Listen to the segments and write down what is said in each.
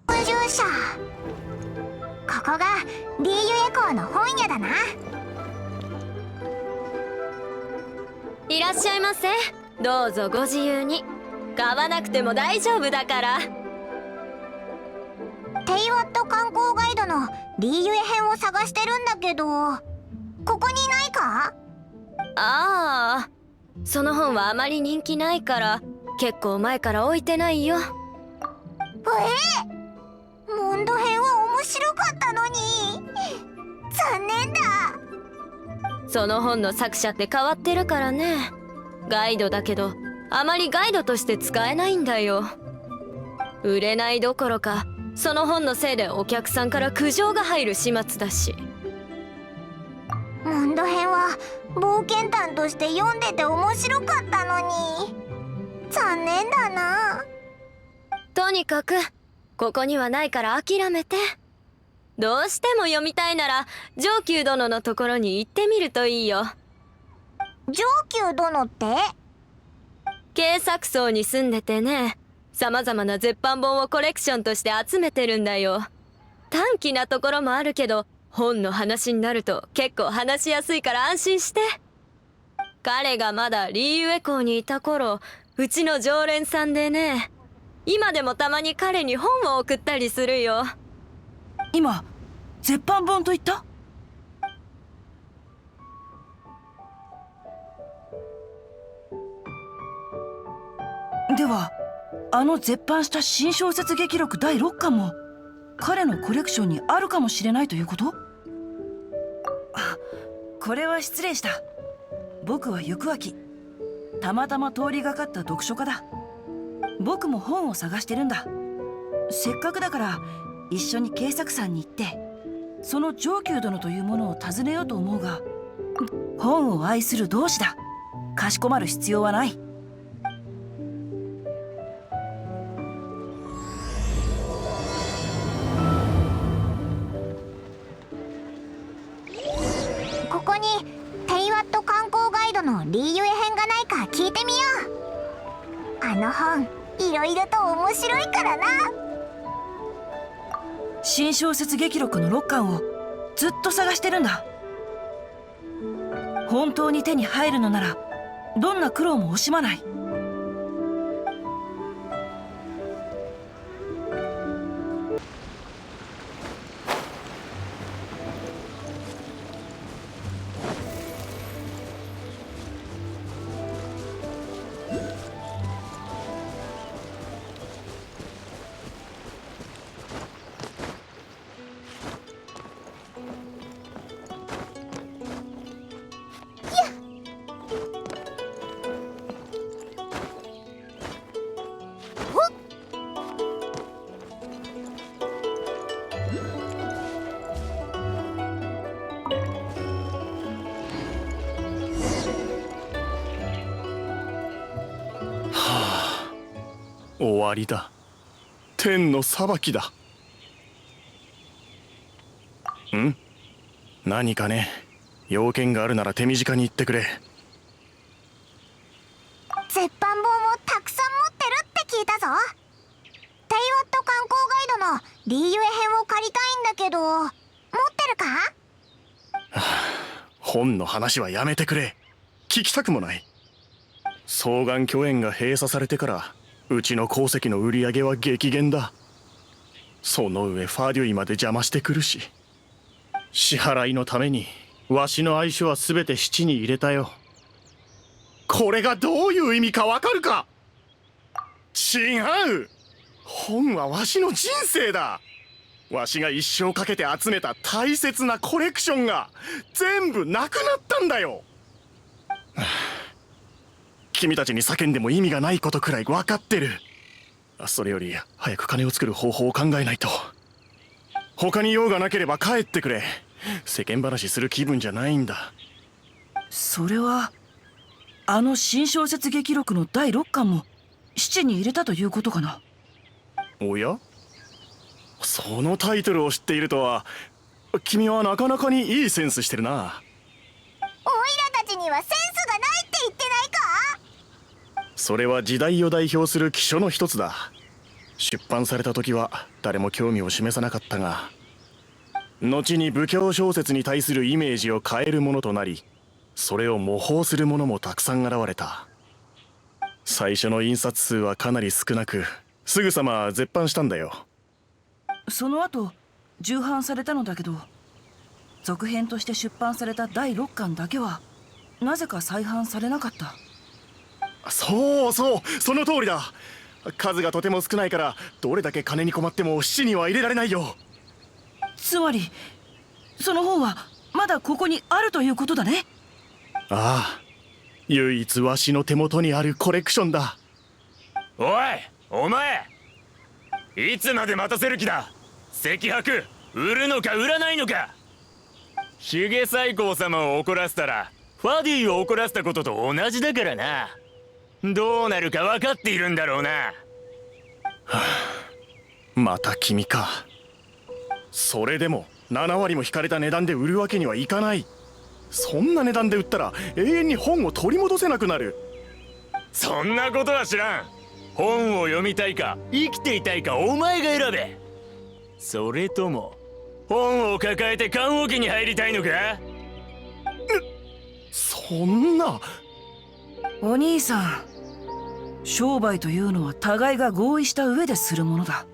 居住者。ここがリーユエコーの本屋だな。いらっしゃいませ。どうぞご自由に。買わなくても大丈夫だから。テイワット観光ガイドのリーユエ編を探してるんだけど、ここにないか？ああ、その本はあまり人気ないから結構前から置いてないよ。モンド編は面白かったのに。残念だ。その本の作者って変わってるからね。ガイドだけどあまりガイドとして使えないんだよ。売れないどころかその本のせいでお客さんから苦情が入る始末だし。モンド編は冒険譚として読んでて面白かったのに。残念だな。とにかくここにはないから諦めて。どうしても読みたいなら上級殿のところに行ってみるといいよ。上級殿って？警察層に住んでてね、様々な絶版本をコレクションとして集めてるんだよ。短気なところもあるけど本の話になると結構話しやすいから安心して。彼がまだリーユエ校にいた頃、うちの常連さんでね、今でもたまに彼に本を送ったりするよ。今絶版本と言った？ではあの絶版した新小説劇録第6巻も彼のコレクションにあるかもしれないということ？あ、これは失礼した。僕は行く秋、たまたま通りがかった読書家だ。僕も本を探してるんだ。せっかくだから一緒に慶作さんに行ってその上級殿というものを訪ねようと思うが、本を愛する同志だ。かしこまる必要はない。ここにテイワット観光ガイドのリーユエ編がないか聞いてみよう。あの本いろいろと面白いからな。新小説劇録の6巻をずっと探してるんだ。本当に手に入るのならどんな苦労も惜しまない。終わりだ。天の裁きだ。ん？何かね。用件があるなら手短に言ってくれ。絶版本をたくさん持ってるって聞いたぞ。テイワット観光ガイドのリーユエ編を借りたいんだけど、持ってるか？本の話はやめてくれ。聞きたくもない。双眼巨園が閉鎖されてからうちの鉱石の売り上げは激減だ。その上ファデュイまで邪魔してくるし、支払いのためにわしの愛書は全て質に入れたよ。これがどういう意味かわかるか？違う。本はわしの人生だ。わしが一生かけて集めた大切なコレクションが全部なくなったんだよ。君たちに叫んでも意味がないことくらい分かってる。それより早く金を作る方法を考えないと。他に用がなければ帰ってくれ。世間話する気分じゃないんだ。それはあの新小説劇録の第6巻も質に入れたということかな。おや？そのタイトルを知っているとは。君はなかなかにいいセンスしてるな。オイラたちにはセンスがないって言ってないか？それは時代を代表する奇書の一つだ。出版された時は誰も興味を示さなかったが、後に武教小説に対するイメージを変えるものとなり、それを模倣するものもたくさん現れた。最初の印刷数はかなり少なく、すぐさま絶版したんだよ。その後重版されたのだけど、続編として出版された第6巻だけはなぜか再版されなかった。そうそう、その通りだ。数がとても少ないから、どれだけ金に困っても質には入れられないよ。つまりその本はまだここにあるということだね。ああ、唯一わしの手元にあるコレクションだ。おい、お前、いつまで待たせる気だ。赤白売るのか売らないのか。ヒゲ最高様を怒らせたらファディを怒らせたことと同じだからな。どうなるか分かっているんだろうな。はあ、また君か。それでも7割も引かれた値段で売るわけにはいかない。そんな値段で売ったら永遠に本を取り戻せなくなる。そんなことは知らん。本を読みたいか生きていたいかお前が選べ。それとも本を抱えて棺桶に入りたいのか。そんな。お兄さん、商売というのは互いが合意した上でするものだ。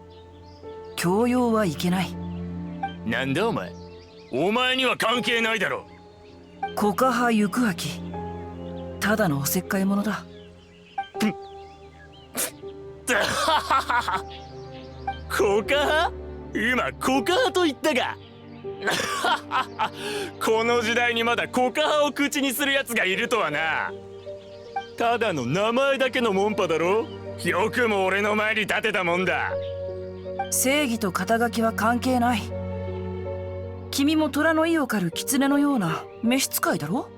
強要はいけない。なんだお前、お前には関係ないだろ。コカハ行く秋、ただのおせっかい者だ。コカハ、今コカハと言ったが。この時代にまだコカハを口にするやつがいるとはな。ただの名前だけのモンパだろ。よくも俺の前に立てたもんだ。正義と肩書きは関係ない。君も虎の意を狩る狐のような召使いだろ。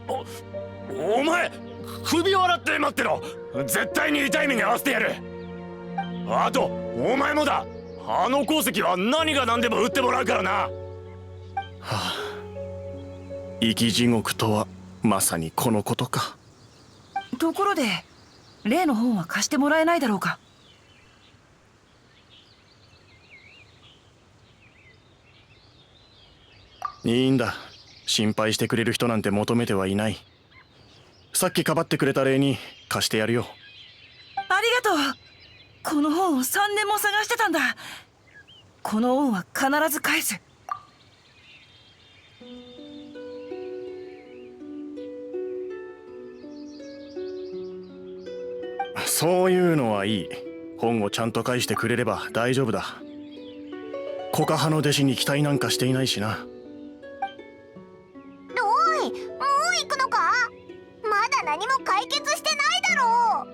お前、首を洗って待ってろ。絶対に痛い目に遭わせてやる。あとお前もだ。あの鉱石は何が何でも売ってもらうからな。はあ、生き地獄とはまさにこのことか。ところで例の本は貸してもらえないだろうか。いいんだ、心配してくれる人なんて求めてはいない。さっきかばってくれた礼に貸してやるよ。ありがとう。この本を3年も探してたんだ。この恩は必ず返す。そういうのはいい。本をちゃんと返してくれれば大丈夫だ。コカハの弟子に期待なんかしていないしな。おい、もう行くのか。まだ何も解決してないだろう。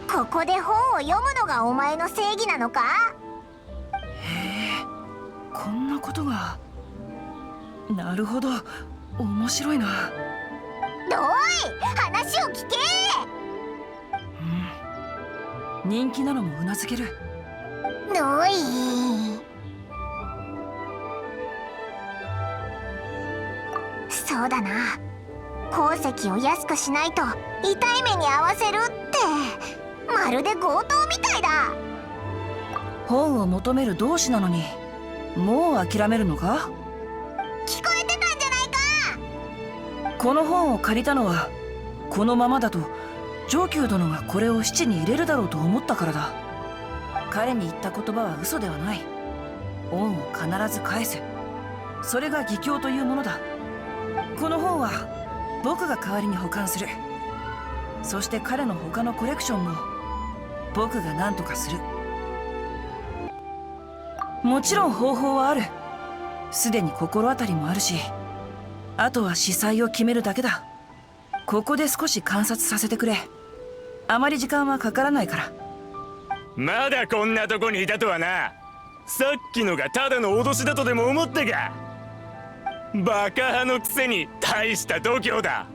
ここで本を読むのがお前の正義なのか。へえ、こんなことが。なるほど、面白いな。おい、話を聞け。人気なのもうなずける。おい、そうだな。鉱石を安くしないと痛い目に遭わせるってまるで強盗みたいだ。本を求める同志なのにもう諦めるのか。聞こえてたんじゃないか。この本を借りたのはこのままだと上級殿がこれを質に入れるだろうと思ったからだ。彼に言った言葉は嘘ではない。恩を必ず返す。それが義教というものだ。この本は僕が代わりに保管する。そして彼の他のコレクションも僕が何とかする。もちろん方法はある。すでに心当たりもあるし、あとは司祭を決めるだけだ。ここで少し観察させてくれ。あまり時間はかからないから。まだこんなとこにいたとはな。さっきのがただの脅しだとでも思ったか。バカ派のくせに大した度胸だ。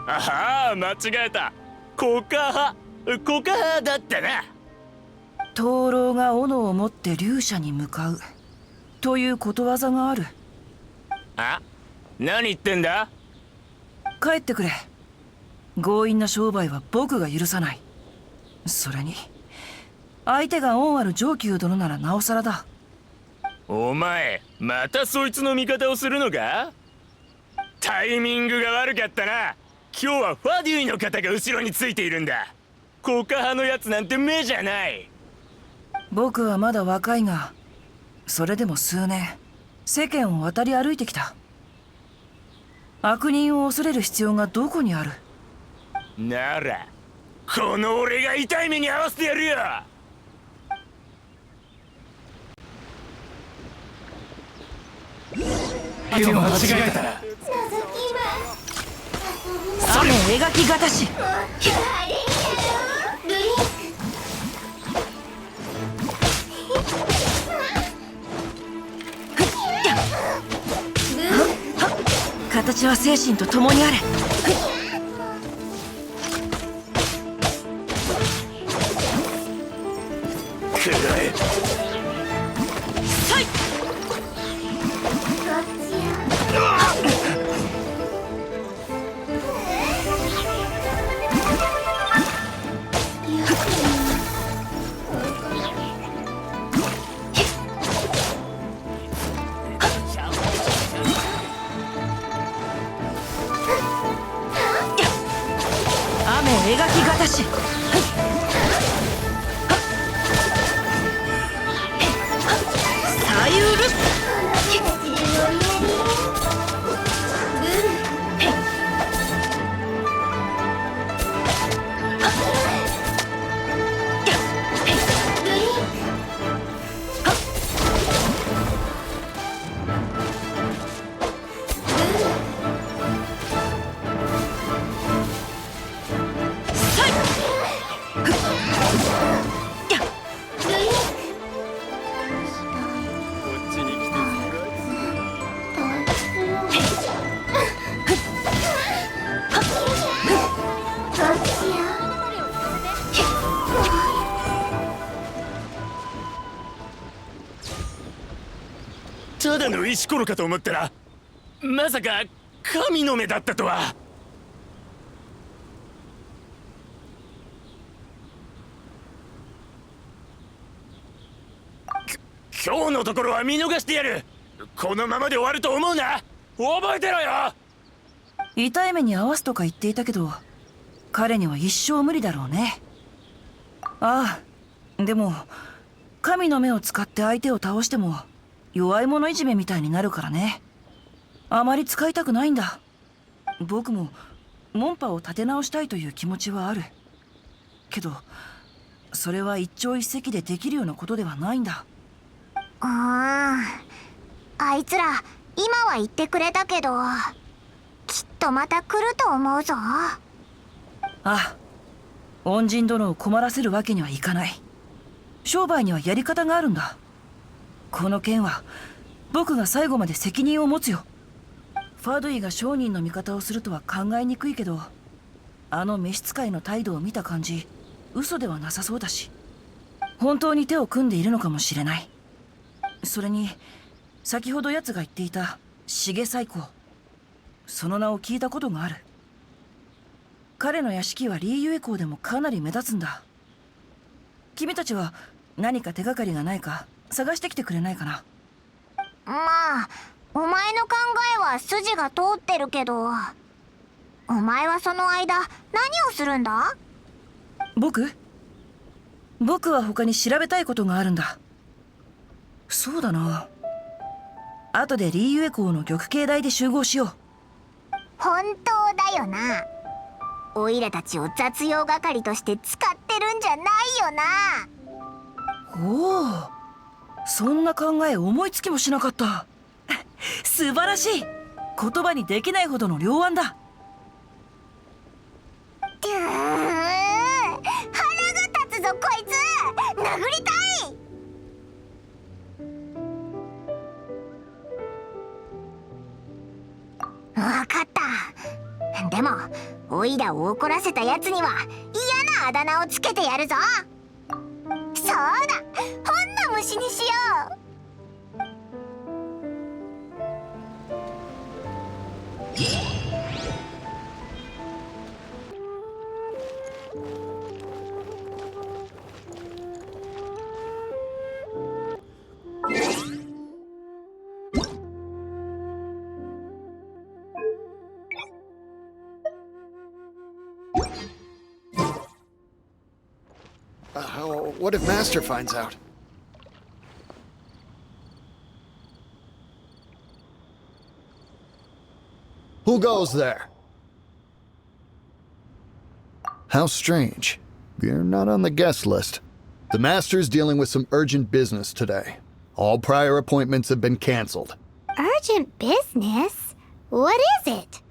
ああ、間違えた。コカ派だったな。灯籠が斧を持って竜舎に向かうということわざがある。あ、何言ってんだ？帰ってくれ。強引な商売は僕が許さない。それに相手が恩ある上級殿ならなおさらだ。お前またそいつの味方をするのか？タイミングが悪かったな。今日はファデュイの方が後ろについているんだ。コカ派のやつなんて目じゃない。僕はまだ若いが、それでも数年世間を渡り歩いてきた。悪人を恐れる必要がどこにある？ならこの俺が痛い目に遭わせてやるよ。手を間違えたら雨描きがたし。形は精神と共にあれ。くらえ。雨描きがたし。サイウルス。ただの石ころかと思ったらまさか神の目だったとは。今日のところは見逃してやる。このままで終わると思うな。覚えてろよ。痛い目に合わすとか言っていたけど、彼には一生無理だろうね。ああ、でも神の目を使って相手を倒しても弱い者いじめみたいになるからね。あまり使いたくないんだ。僕も門派を立て直したいという気持ちはあるけど、それは一朝一夕でできるようなことではないんだ。あいつら今は言ってくれたけど、きっとまた来ると思うぞ。ああ、恩人殿を困らせるわけにはいかない。商売にはやり方があるんだ。この件は僕が最後まで責任を持つよ。ファドゥイが商人の味方をするとは考えにくいけど、あの召使いの態度を見た感じ嘘ではなさそうだし、本当に手を組んでいるのかもしれない。それに先ほど奴が言っていた重最高、その名を聞いたことがある。彼の屋敷はリーユエ港でもかなり目立つんだ。君たちは何か手がかりがないか探してきてくれないかな。まあお前の考えは筋が通ってるけど、お前はその間何をするんだ？僕は他に調べたいことがあるんだ。そうだな、後でリーユエ港の玉形台で集合しよう。本当だよな。オイラたちを雑用係として使ってるんじゃないよな。おお、そんな考え思いつきもしなかった。素晴らしい。言葉にできないほどの良案だ。腹が立つぞこいつ。殴りたい。わかった。でもオイラを怒らせたやつには嫌なあだ名をつけてやるぞ。さそうだ、本の虫にしよう。What if Master finds out? Who goes there? How strange. You're not on the guest list. The Master's dealing with some urgent business today. All prior appointments have been cancelled. Urgent business? What is it?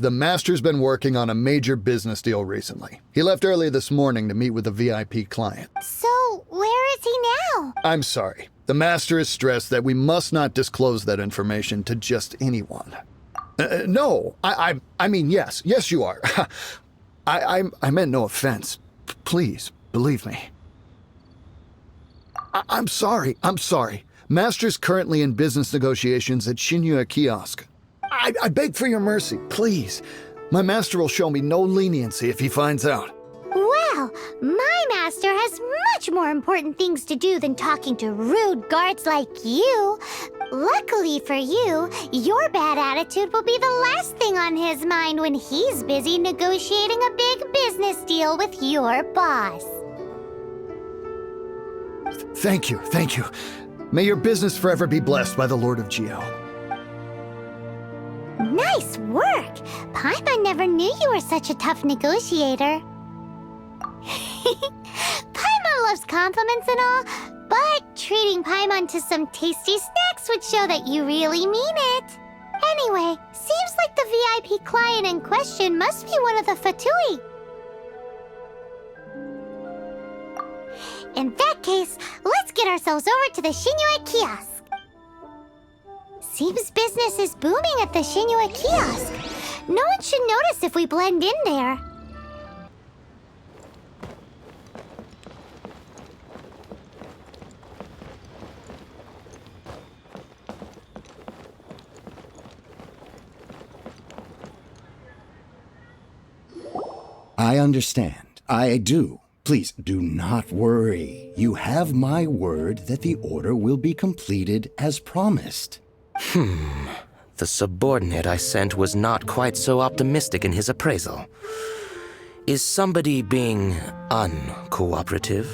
The Master's been working on a major business deal recently. He left early this morning to meet with a VIP client. So, where is he now? I'm sorry. The Master is stressed that we must not disclose that information to just anyone. No, I mean, yes. Yes, you are. I meant no offense. Please, believe me. I'm sorry. Master's currently in business negotiations at Xingqiu Kiosk. I beg for your mercy, please. My master will show me no leniency if he finds out. Well, my master has much more important things to do than talking to rude guards like you. Luckily for you, your bad attitude will be the last thing on his mind when he's busy negotiating a big business deal with your boss. Thank you. May your business forever be blessed by the Lord of Geo. Nice work! Paimon never knew you were such a tough negotiator. Paimon loves compliments and all, but treating Paimon to some tasty snacks would show that you really mean it. Anyway, seems like the VIP client in question must be one of the Fatui. In that case, let's get ourselves over to the Xingqiu Kiosk. Seems business is booming at the Xingqiu Kiosk. No one should notice if we blend in there. I understand. I do. Please do not worry. You have my word that the order will be completed as promised. The subordinate I sent was not quite so optimistic in his appraisal. Is somebody being uncooperative?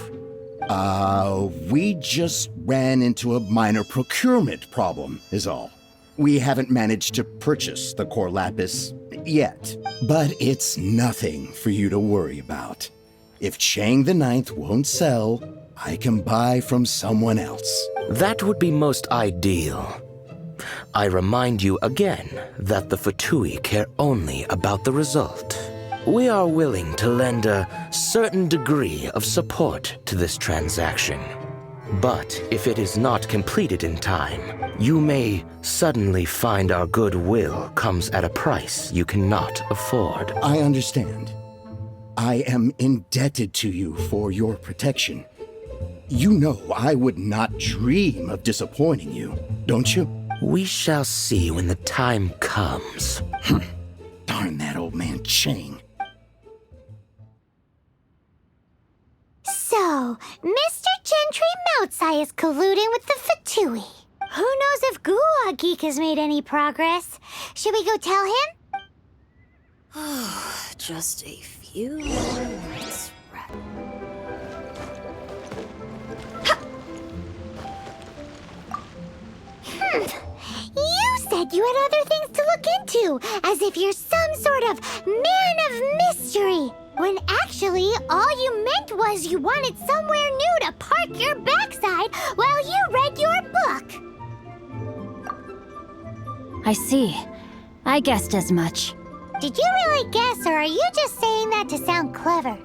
We just ran into a minor procurement problem, is all. We haven't managed to purchase the core lapis yet. But it's nothing for you to worry about. If Chang the Ninth won't sell, I can buy from someone else. That would be most ideal. I remind you again that the Fatui care only about the result. We are willing to lend a certain degree of support to this transaction. But if it is not completed in time, you may suddenly find our goodwill comes at a price you cannot afford. I understand. I am indebted to you for your protection. You know I would not dream of disappointing you, don't you? We shall see when the time comes. Darn that old man Chang. So, Mr. Gentry Moutsai is colluding with the Fatui. Who knows if Guwa Geek has made any progress? Should we go tell him? Just a few more minutes. You said you had other things to look into, as if you're some sort of man of mystery. When actually, all you meant was you wanted somewhere new to park your backside while you read your book. I see. I guessed as much. Did you really guess, or are you just saying that to sound clever?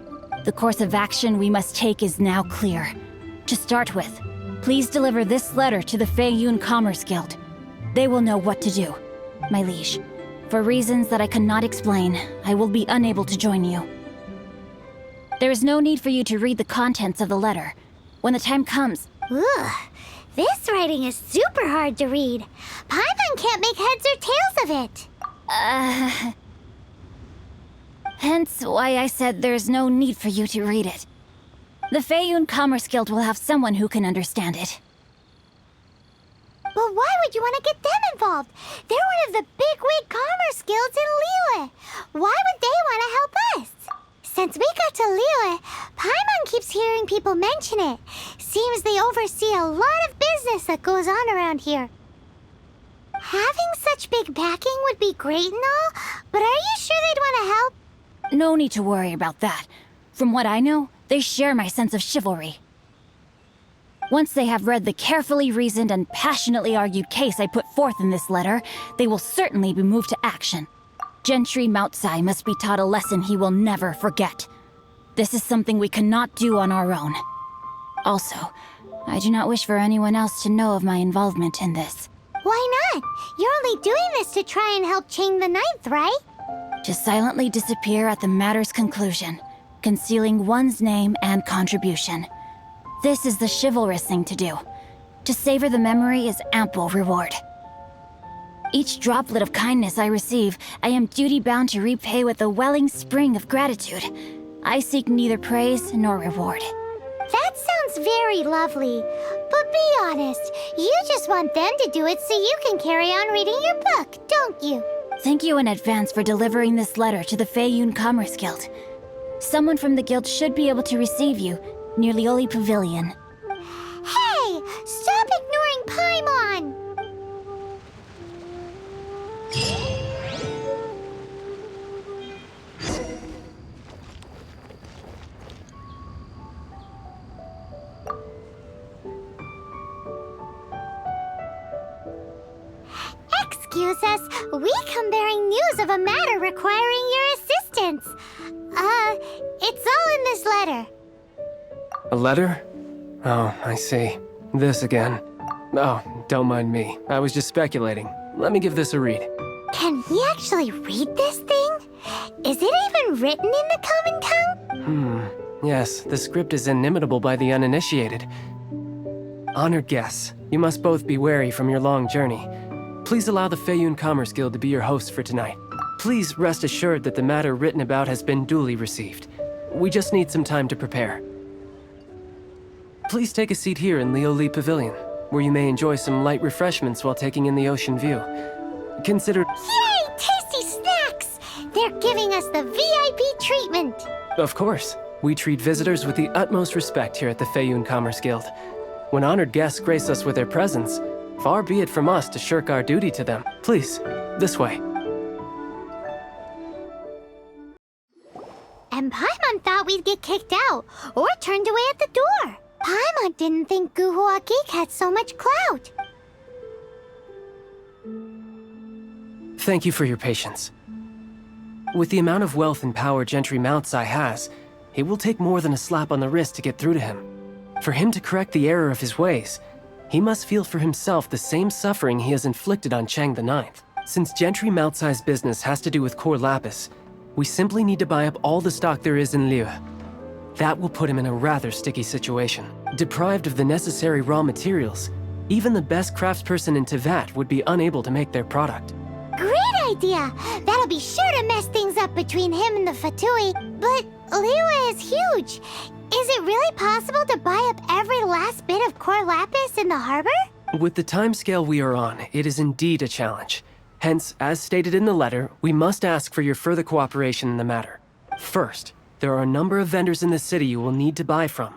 The course of action we must take is now clear. To start with, please deliver this letter to the Feiyun Commerce Guild. They will know what to do. My liege, for reasons that I cannot explain, I will be unable to join you. There is no need for you to read the contents of the letter. When the time comes, Ugh, this writing is super hard to read. Paimon can't make heads or tails of it. hence why I said there's no need for you to read it. The Feiyun Commerce Guild will have someone who can understand it. But why would you want to get them involved? They're one of the bigwig commerce guilds in Liyue. Why would they want to help us? Since we got to Liyue, Paimon keeps hearing people mention it. Seems they oversee a lot of business that goes on around here. Having such big backing would be great and all, but are you sure they'd want to help? No need to worry about that. From what I know, they share my sense of chivalry. Once they have read the carefully reasoned and passionately argued case I put forth in this letter, they will certainly be moved to action. Gentry Moutsai must be taught a lesson he will never forget. This is something we cannot do on our own. Also, I do not wish for anyone else to know of my involvement in this. Why not? You're only doing this to try and help Chang the Ninth, right? To silently disappear at the matter's conclusion, concealing one's name and contribution. This is the chivalrous thing to do. To savor the memory is ample reward. Each droplet of kindness I receive, I am duty-bound to repay with a welling spring of gratitude. I seek neither praise nor reward. That sounds very lovely. But be honest, you just want them to do it so you can carry on reading your book, don't you? Thank you in advance for delivering this letter to the Feiyun Commerce Guild. Someone from the guild should be able to receive you near Lioli Pavilion. Hey! Stop ignoring Paimon! Excuse us, we come bearing news of a matter requiring your assistance. It's all in this letter. A letter? Oh, I see. This again. Oh, don't mind me. I was just speculating. Let me give this a read. Can we actually read this thing? Is it even written in the common tongue? Yes, the script is inimitable by the uninitiated. Honored guests, you must both be wary from your long journey. Please allow the Feiyun Commerce Guild to be your host for tonight. Please rest assured that the matter written about has been duly received. We just need some time to prepare. Please take a seat here in Lioli Pavilion, where you may enjoy some light refreshments while taking in the ocean view. Consider... Yay! Tasty snacks! They're giving us the VIP treatment. Of course. We treat visitors with the utmost respect here at the Feiyun Commerce Guild. When honored guests grace us with their presence, far be it from us to shirk our duty to them. Please, this way. And Paimon thought we'd get kicked out, or turned away at the door. Paimon didn't think Guhua Geek had so much clout. Thank you for your patience. With the amount of wealth and power Gentry Moutsai has, it will take more than a slap on the wrist to get through to him. For him to correct the error of his ways, he must feel for himself the same suffering he has inflicted on Chang the Ninth. Since Gentry Moutsai's business has to do with core lapis, we simply need to buy up all the stock there is in Liyue. That will put him in a rather sticky situation. Deprived of the necessary raw materials, even the best craftsperson in Tevat would be unable to make their product. Great idea! That'll be sure to mess things up between him and the Fatui. But Liyue is huge. Is it really possible to buy up every last bit of core lapis in the harbor? With the timescale we are on, it is indeed a challenge. Hence, as stated in the letter, we must ask for your further cooperation in the matter. First, there are a number of vendors in the city you will need to buy from.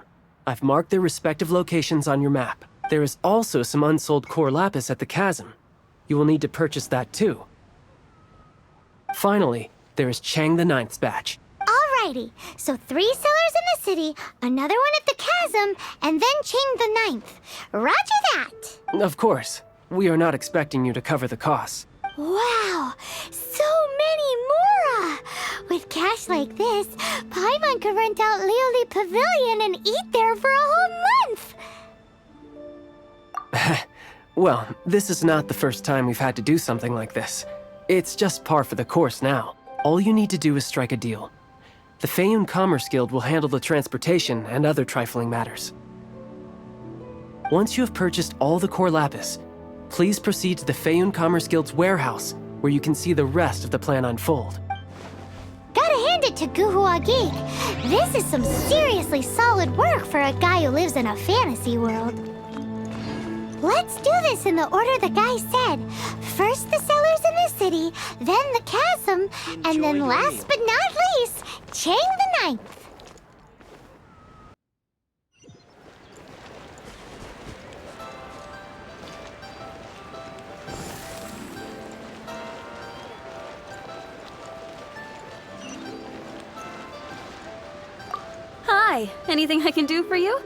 I've marked their respective locations on your map. There is also some unsold core lapis at the chasm. You will need to purchase that too. Finally, there is Chang the Ninth's batch. Alrighty, so 3 sellers in the city, another one at the chasm, and then Chang the Ninth. Roger that! Of course, we are not expecting you to cover the costs. Wow, so many more! With cash like this, Paimon could rent out Lioli Pavilion and eat there for a whole month! Well, this is not the first time we've had to do something like this. It's just par for the course now. All you need to do is strike a deal. The Feiyun Commerce Guild will handle the transportation and other trifling matters. Once you have purchased all the core lapis, please proceed to the Feiyun Commerce Guild's warehouse, where you can see the rest of the plan unfold. Gotta hand it to Guhua Geek. This is some seriously solid work for a guy who lives in a fantasy world. Let's do this in the order the guy said. First the cellars in the city, then the chasm, and then last but not least, Chang the Ninth. Hi, anything I can do for you?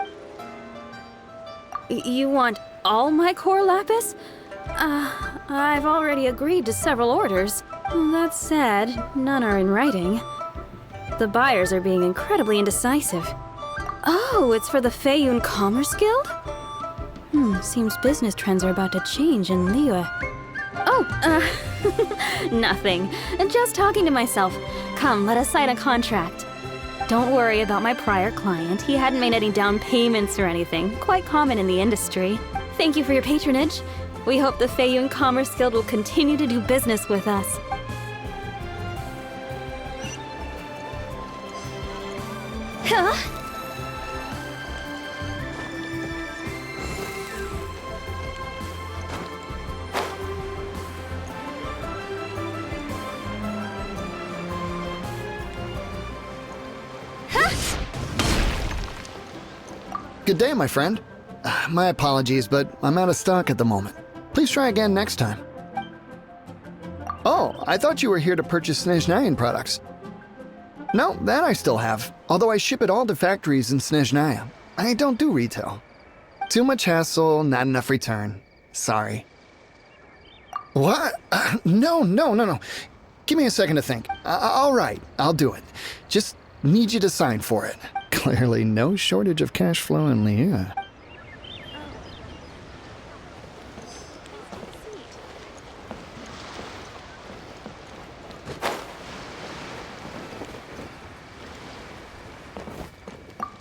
You want all my core lapis? I've already agreed to several orders. That said, none are in writing. The buyers are being incredibly indecisive. Oh, it's for the Feiyun Commerce Guild? Seems business trends are about to change in Liyue. Oh, nothing. Just talking to myself. Come, let us sign a contract. Don't worry about my prior client. He hadn't made any down payments or anything. Quite common in the industry. Thank you for your patronage. We hope the Feiyun Commerce Guild will continue to do business with us. Huh? Good day, my friend. My apologies, but I'm out of stock at the moment. Please try again next time. Oh, I thought you were here to purchase Snezhnayan products. No, that I still have, although I ship it all to factories in Snezhnaya. I don't do retail. Too much hassle, not enough return. Sorry. What? No. Give me a second to think. All right, I'll do it. Just need you to sign for it. Clearly no shortage of cash flow in Liyue.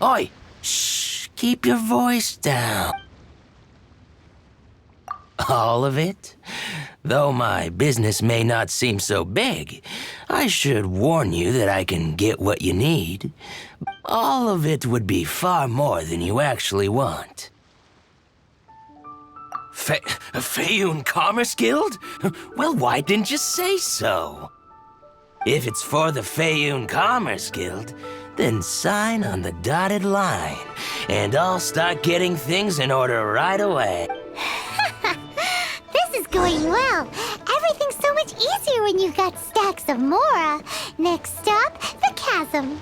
Oi! Shh! Keep your voice down. All of it? Though my business may not seem so big, I should warn you that I can get what you need. All of it would be far more than you actually want. Feiyun Commerce Guild? Well, why didn't you say so? If it's for the Feiyun Commerce Guild, then sign on the dotted line, and I'll start getting things in order right away. This is going well. Everything's so much easier when you've got stacks of Mora. Next stop, the chasm.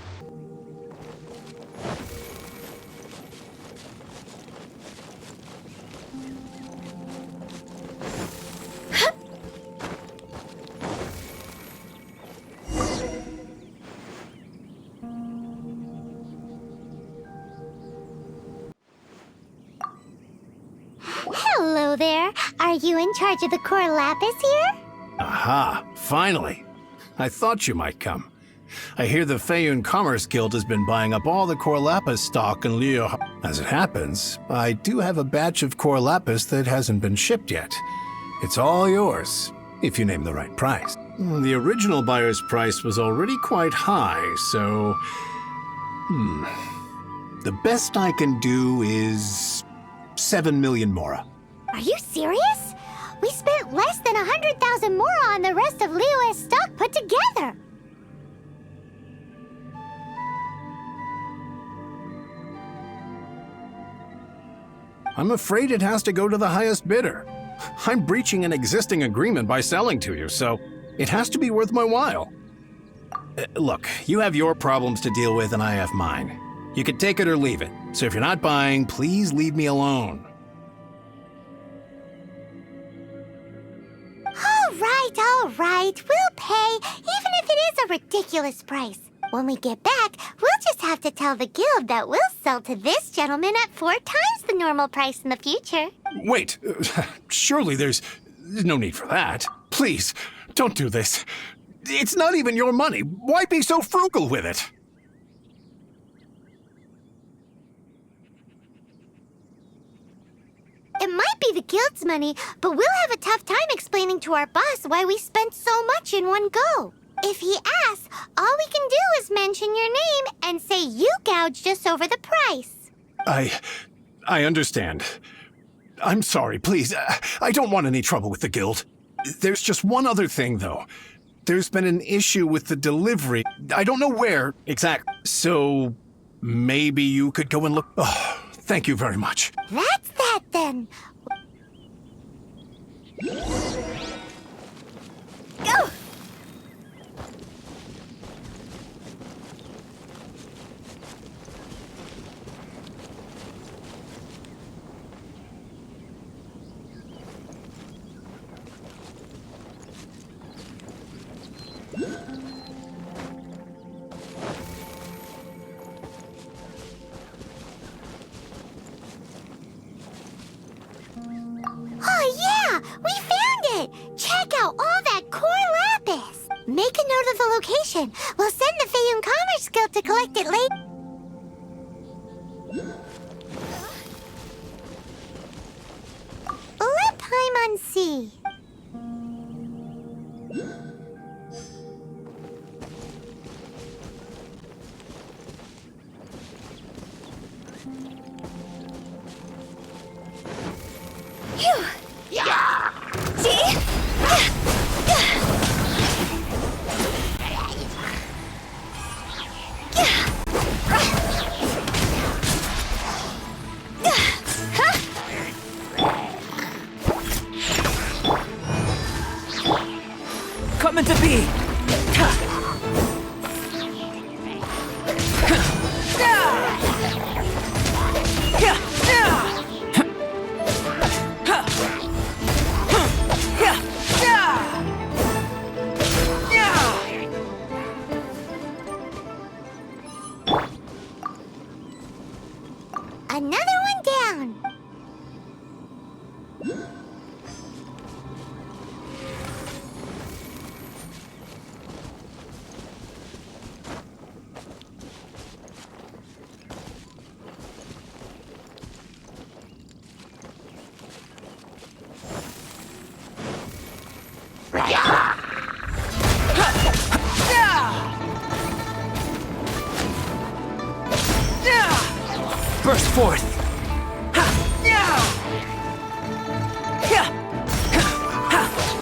Hello there. Are you in charge of the core lapis here? Aha, finally. I thought you might come. I hear the Feiyun Commerce Guild has been buying up all the core lapis stock in Liyue. As it happens, I do have a batch of core lapis that hasn't been shipped yet. It's all yours, if you name the right price. The original buyer's price was already quite high, so... The best I can do is 7 million Mora. Are you serious? We spent less than 100,000 Mora on the rest of Liyue's stock put together. I'm afraid it has to go to the highest bidder. I'm breaching an existing agreement by selling to you, so it has to be worth my while. Look, you have your problems to deal with and I have mine. You can take it or leave it, so if you're not buying, please leave me alone. All right. We'll pay, even if it is a ridiculous price. When we get back, we'll just have to tell the guild that we'll sell to this gentleman at 4 times the normal price in the future. Wait, surely there's no need for that. Please, don't do this. It's not even your money. Why be so frugal with it? might be the guild's money, but we'll have a tough time explaining to our boss why we spent so much in one go. If he asks, all we can do is mention your name and say you gouged us over the price. I understand. I'm sorry, please. I don't want any trouble with the guild. There's just one other thing, though. There's been an issue with the delivery. I don't know where exactly. So maybe you could go and look. Oh, thank you very much. That's that then. Go! Oh yeah! We found it! Check out all that core lapis! Make a note of the location. We'll send the Feiyun Commerce Guild to collect it later. Let Paimon see. Phew. See? Coming to be! Another one down. Burst forth!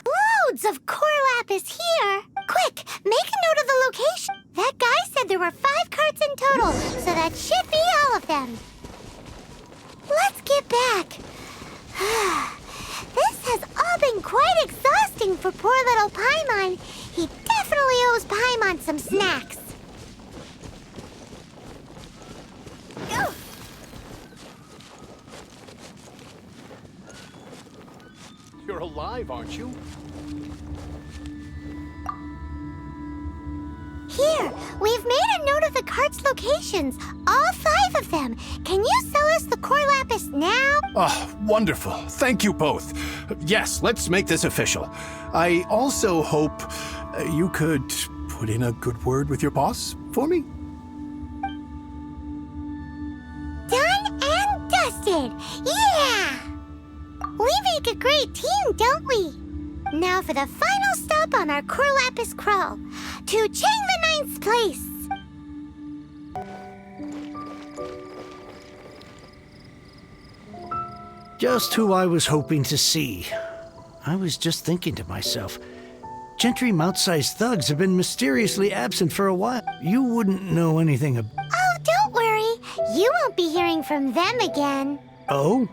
Loads of core lapis here. Quick, make a note of the location. That guy said there were 5 carts in total, so that should be all of them. Let's get back. This has all been quite exhausting for poor little Paimon. He definitely owes Paimon some snacks. Go! You're alive, aren't you? Here, we've made a note of the cart's locations. All 5 of them. Can you sell us the core lapis now? Oh, wonderful. Thank you both. Yes, let's make this official. I also hope you could put in a good word with your boss for me. Done and dusted. Yeah! We make a great team, don't we? Now for the final stop on our core lapis crawl. To Chang the Ninth's place. Just who I was hoping to see. I was just thinking to myself, Gentry Mount-sized thugs have been mysteriously absent for a while. You wouldn't know anything about... Oh, don't worry. You won't be hearing from them again. Oh?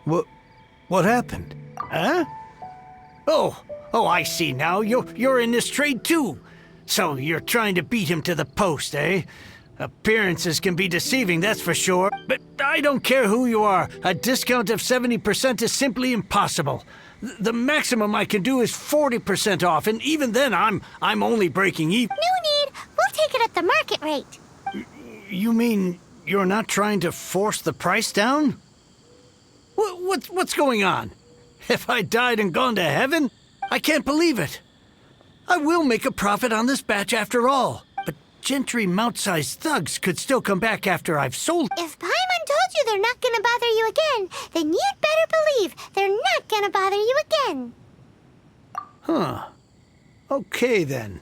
What happened? Huh? Oh, I see now. You're in this trade too. So you're trying to beat him to the post, eh? Appearances can be deceiving, that's for sure. But I don't care who you are. A discount of 70% is simply impossible. The maximum I can do is 40% off, and even then I'm only breaking even. No need. We'll take it at the market rate. You mean you're not trying to force the price down? What's going on? Have I died and gone to heaven? I can't believe it. I will make a profit on this batch after all. But Gentry Mount-sized thugs could still come back after I've sold. If Paimon told you they're not gonna bother you again, then you'd better believe they're not gonna bother you again. Huh. Okay, then.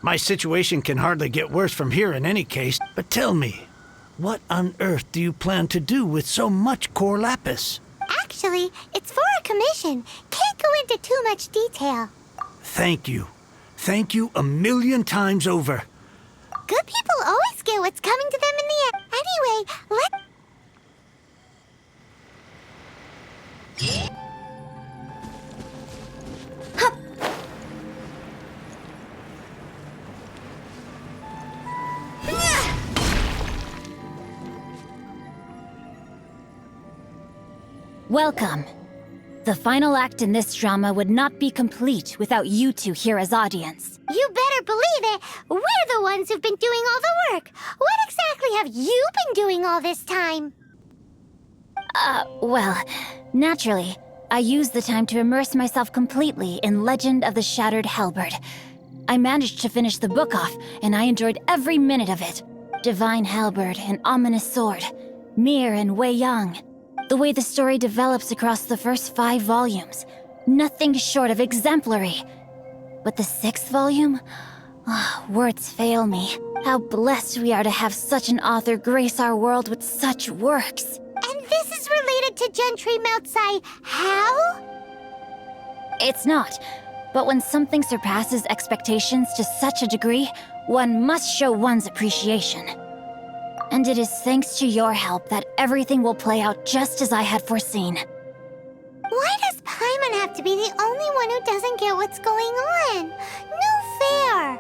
My situation can hardly get worse from here in any case, but tell me, what on earth do you plan to do with so much core lapis? Actually, it's for a commission. Can't go into too much detail. Thank you. Thank you a million times over. Good people always get what's coming to them in the end. Anyway, Welcome. The final act in this drama would not be complete without you two here as audience. you better believe it. We're the ones who've been doing all the work. What exactly have you been doing all this time? Well, naturally, I used the time to immerse myself completely in Legend of the Shattered Halberd. I managed to finish the book off, and I enjoyed every minute of it. Divine Halberd, an ominous sword, Mir and Wei Yang. The way the story develops across the first 5 volumes, nothing short of exemplary. But the 6th volume? Words fail me. How blessed we are to have such an author grace our world with such works. And this is related to Gentry Moutsai. How? It's not. But when something surpasses expectations to such a degree, one must show one's appreciation. And it is thanks to your help that everything will play out just as I had foreseen. Why does Paimon have to be the only one who doesn't get what's going on? No fair.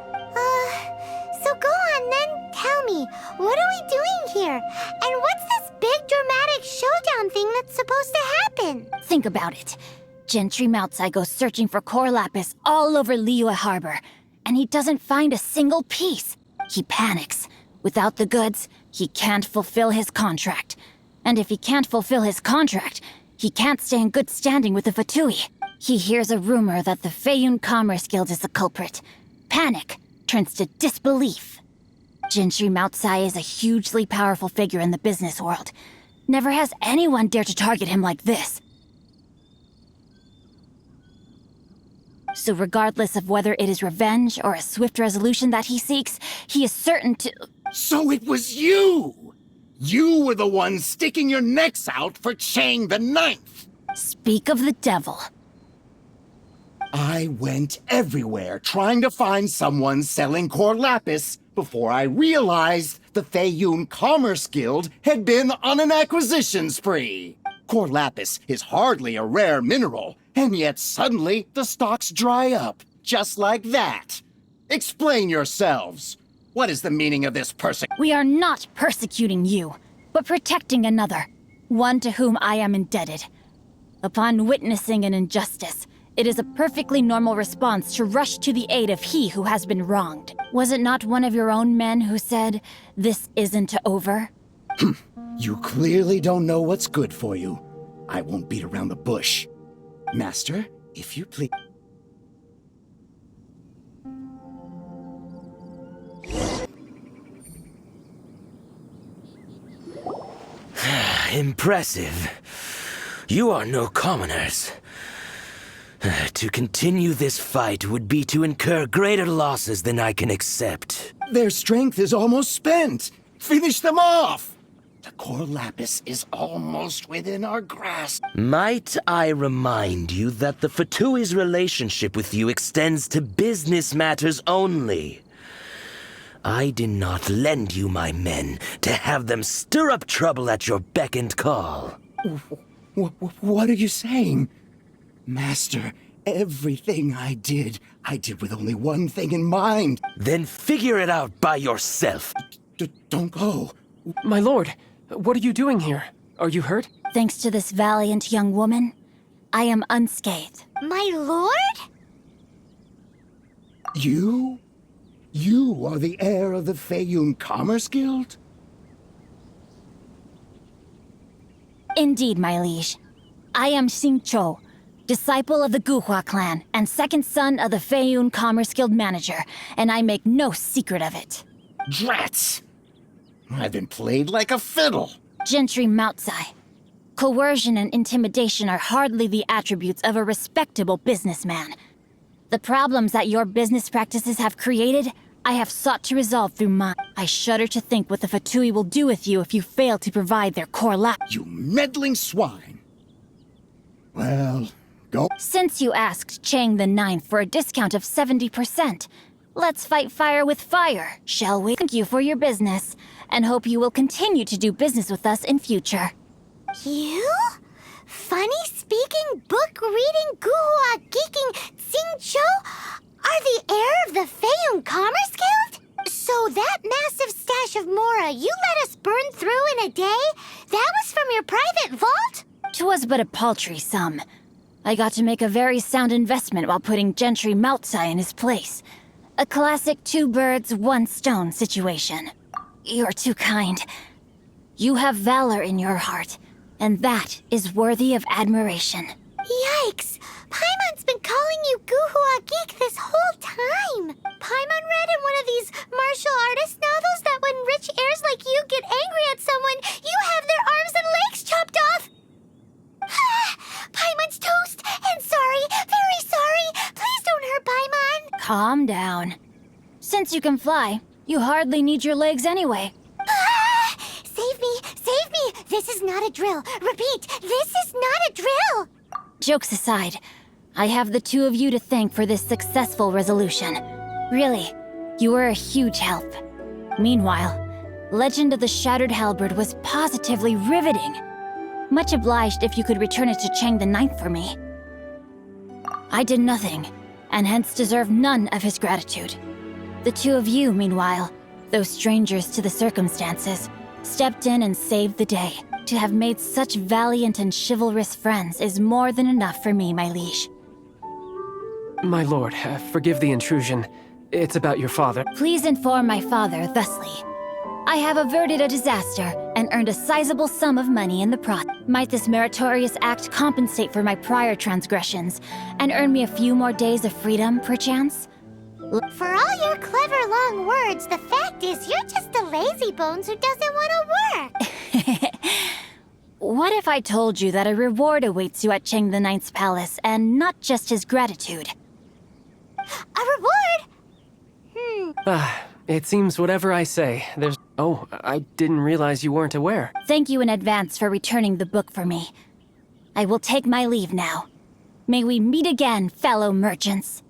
So go on then, tell me, what are we doing here? And what's this big dramatic showdown thing that's supposed to happen? Think about it. Gentry Moutsai goes searching for core lapis all over Liyue Harbor, and he doesn't find a single piece. He panics. Without the goods, he can't fulfill his contract. And if he can't fulfill his contract, he can't stay in good standing with the Fatui. He hears a rumor that the Feiyun Commerce Guild is the culprit. Panic turns to disbelief. Gentry Moutsai is a hugely powerful figure in the business world. Never has anyone dared to target him like this. So regardless of whether it is revenge or a swift resolution that he seeks, he is certain to... So it was you! You were the one sticking your necks out for Chang the Ninth! Speak of the devil. I went everywhere trying to find someone selling core lapis before I realized the Feiyun Commerce Guild had been on an acquisition spree. Core lapis is hardly a rare mineral, and yet suddenly the stocks dry up, just like that. Explain yourselves. What is the meaning of this We are not persecuting you, but protecting another, one to whom I am indebted. Upon witnessing an injustice, it is a perfectly normal response to rush to the aid of he who has been wronged. Was it not one of your own men who said, "This isn't over"? You clearly don't know what's good for you. I won't beat around the bush. Master, if you please... Impressive. You are no commoners. To continue this fight would be to incur greater losses than I can accept. Their strength is almost spent. Finish them off! The core lapis is almost within our grasp. Might I remind you that the Fatui's relationship with you extends to business matters only? I did not lend you my men to have them stir up trouble at your beck and call. What are you saying? Master, everything I did with only one thing in mind. Then figure it out by yourself. Don't go. My lord, what are you doing here? Are you hurt? Thanks to this valiant young woman, I am unscathed. My lord? You? You are the heir of the Feiyun Commerce Guild? Indeed, my liege. I am Xingqiu, disciple of the Guhua clan and second son of the Feiyun Commerce Guild manager, and I make no secret of it. Drats! I've been played like a fiddle. Gentry Moutsai. Coercion and intimidation are hardly the attributes of a respectable businessman. The problems that your business practices have created, I have sought to resolve through mine. I shudder to think what the Fatui will do with you if you fail to provide their core lap. You meddling swine. Well, go. Since you asked Chang the Ninth for a discount of 70%, let's fight fire with fire, shall we? Thank you for your business, and hope you will continue to do business with us in future. You? Funny-speaking, book-reading, guhua geeking Xingqiu are the heir of the Feiyun Commerce Guild? So that massive stash of Mora you let us burn through in a day? That was from your private vault? 'Twas but a paltry sum. I got to make a very sound investment while putting Gentry Moutsai in his place. A classic two birds, one stone situation. You're too kind. You have valor in your heart, and that is worthy of admiration. Yikes! Paimon's been calling you Guhua Geek this whole time! Paimon read in one of these martial artist novels that when rich heirs like you get angry at someone, you have their arms and legs chopped off! Paimon's toast! And sorry, very sorry! Please don't hurt Paimon! Calm down. Since you can fly, you hardly need your legs anyway. Save me! Save me! This is not a drill! Repeat, this is not a drill! Jokes aside, I have the two of you to thank for this successful resolution. Really, you were a huge help. Meanwhile, Legend of the Shattered Halberd was positively riveting. Much obliged if you could return it to Chang the Ninth for me. I did nothing, and hence deserve none of his gratitude. The two of you, meanwhile, though strangers to the circumstances, stepped in and saved the day. To have made such valiant and chivalrous friends is more than enough for me, my liege. My lord, forgive the intrusion. It's about your father. Please inform my father thusly. I have averted a disaster and earned a sizable sum of money in the process. Might this meritorious act compensate for my prior transgressions and earn me a few more days of freedom, perchance? For all your clever long words, the fact is you're just a lazybones who doesn't want to work. What if I told you that a reward awaits you at Chang the Ninth's palace, and not just his gratitude? A reward? It seems whatever I say, there's... Oh, I didn't realize you weren't aware. Thank you in advance for returning the book for me. I will take my leave now. May we meet again, fellow merchants.